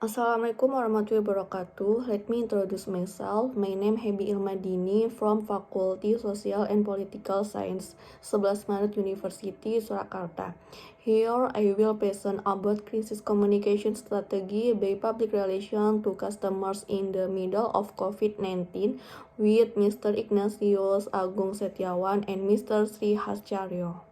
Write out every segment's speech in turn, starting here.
Assalamualaikum warahmatullahi wabarakatuh. Let me introduce myself. My name Hebi Ilmadini from Faculty Social and Political Science, 11 Maret University, Surakarta. Here I will present about crisis communication strategy by public relation to customers in the middle of COVID-19 with Mr. Ignatius Agung Setiawan and Mr. Sri Hascaryo.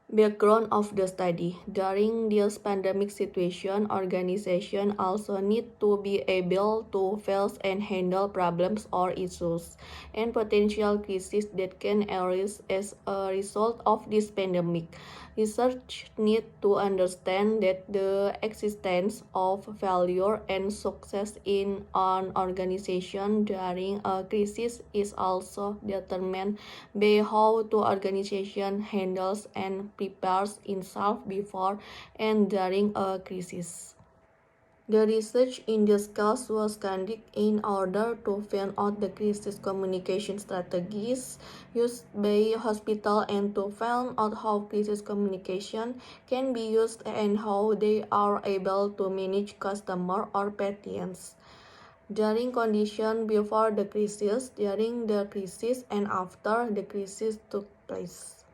Background of the study. During this pandemic situation, organizations also need to be able to face and handle problems or issues and potential crises that can arise as a result of this pandemic. Research need to understand that the existence of failure and success in an organization during a crisis is also determined by how the organization handles and prepares itself before and during a crisis. The research in this case was conducted in order to find out the crisis communication strategies used by hospital and to find out how crisis communication can be used and how they are able to manage customer or patients. During condition before the crisis, during the crisis, and after the crisis took place.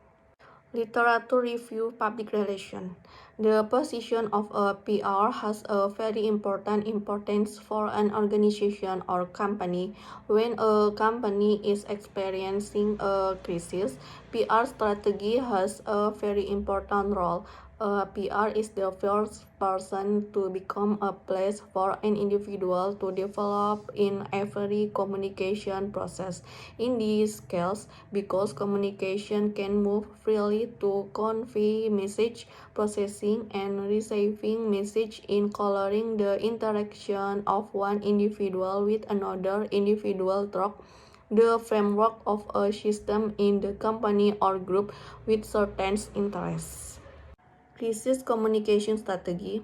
Literature review, public relation. The position of a PR has a very important importance for an organization or company. When a company is experiencing a crisis, PR strategy has a very important role. A PR is the first person to become a place for an individual to develop in every communication process. In this case, because communication can move freely to convey message, processing and receiving message in coloring the interaction of one individual with another individual through the framework of a system in the company or group with certain interests. Crisis communication strategy.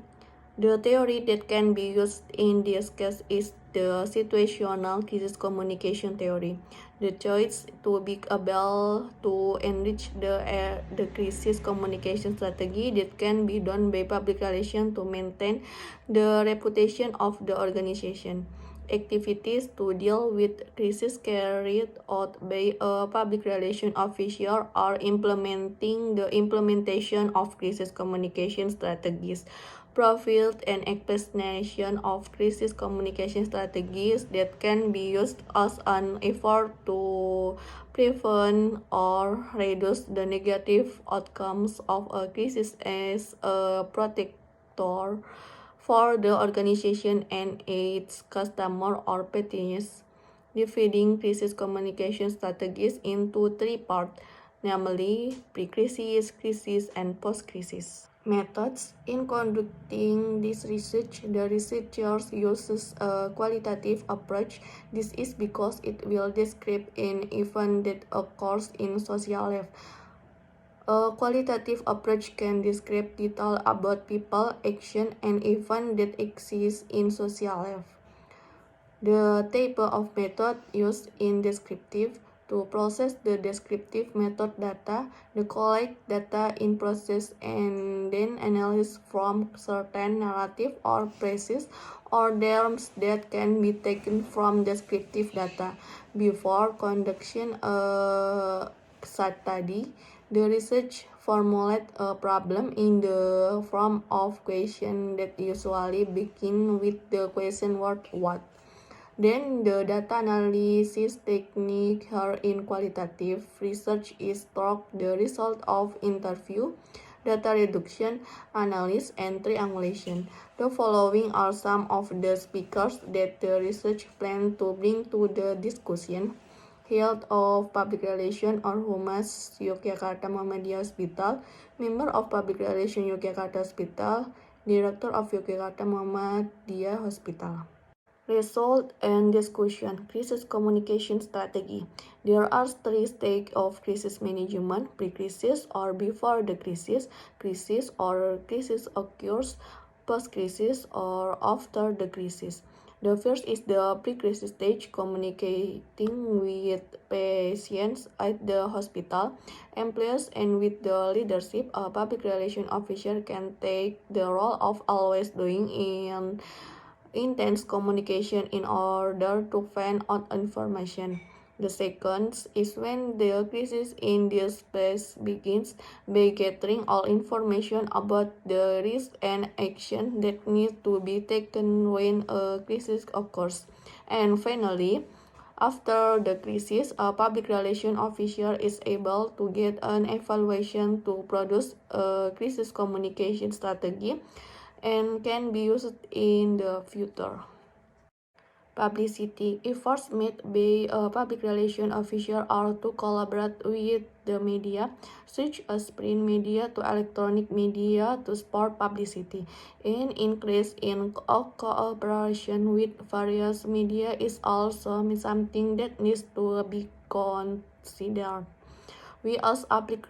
The theory that can be used in this case is the situational crisis communication theory. The choice to be able to enrich the crisis communication strategy that can be done by public relations to maintain the reputation of the organization. Activities to deal with crisis carried out by a public relation official are implementing the implementation of crisis communication strategies. Profile and explanation of crisis communication strategies that can be used as an effort to prevent or reduce the negative outcomes of a crisis as a protector for the organization and its customer or patients. Dividing crisis communication strategies into three parts, namely pre-crisis, crisis, and post-crisis. Methods. In conducting this research, the researchers uses a qualitative approach. This is because it will describe an event that occurs in social life. A qualitative approach can describe detail about people, action, and events that exist in social life. The type of method used in descriptive. To process the descriptive method data, the collect data in process and then analyze from certain narrative or phrases or terms that can be taken from descriptive data. Before conducting a study, the research formulate a problem in the form of question that usually begin with the question word what. Then the data analysis technique here in qualitative research is through the result of interview, data reduction, analysis, and triangulation. The following are some of the speakers that the research plan to bring to the discussion. Head of Public Relations or Humas Yogyakarta Muhammadiyah Hospital, Member of Public Relations Yogyakarta Hospital, Director of Yogyakarta Muhammadiyah Hospital. Result and discussion. Crisis communication strategy. There are three stages of crisis management: pre-crisis or before the crisis or crisis occurs, post-crisis or after the crisis. The first is the pre-crisis stage, communicating with patients at the hospital, employees, and with the leadership. A public relations officer can take the role of always doing in intense communication in order to find out information. The second is when the crisis in this space begins by gathering all information about the risk and action that need to be taken when a crisis occurs. And finally, after the crisis, a public relations officer is able to get an evaluation to produce a crisis communication strategy and can be used in the future. Publicity efforts made by a public relations officer are to collaborate with the media, such as print media to electronic media, to support publicity. An increase in cooperation with various media is also something that needs to be considered. We as public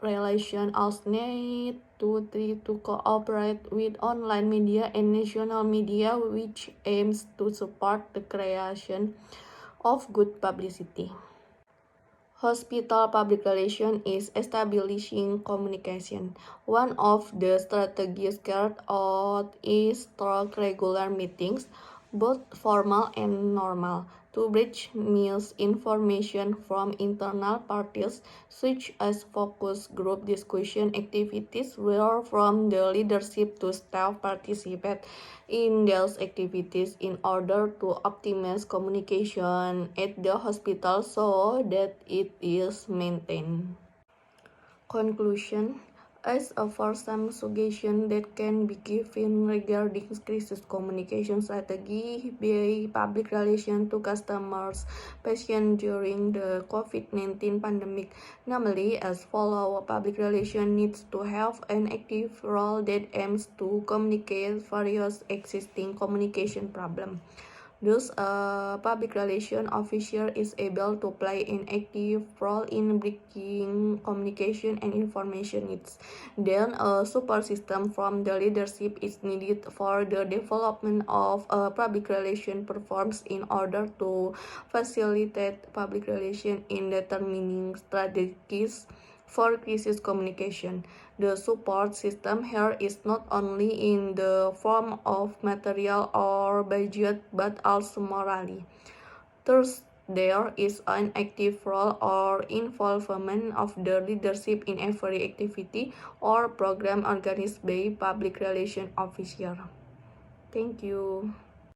relations also need to try to cooperate with online media and national media, which aims to support the creation of good publicity. Hospital public relations is establishing communication. One of the strategies carried out is through regular meetings, both formal and normal, to bridge misinformation from internal parties, such as focus group discussion activities, where from the leadership to staff participate in those activities in order to optimize communication at the hospital so that it is maintained. Conclusion. As for some suggestions that can be given regarding crisis communication strategy by public relations to customers, patients during the COVID-19 pandemic, namely as follow: public relations needs to have an active role that aims to communicate various existing communication problems. Thus, a public relations officer is able to play an active role in bridging communication and information needs. Then, a support system from the leadership is needed for the development of a public relations performance in order to facilitate public relations in determining strategies for crisis communication. The support system here is not only in the form of material or budget but also morally. Thus, there is an active role or involvement of the leadership in every activity or program organized by public relations officer. Thank you.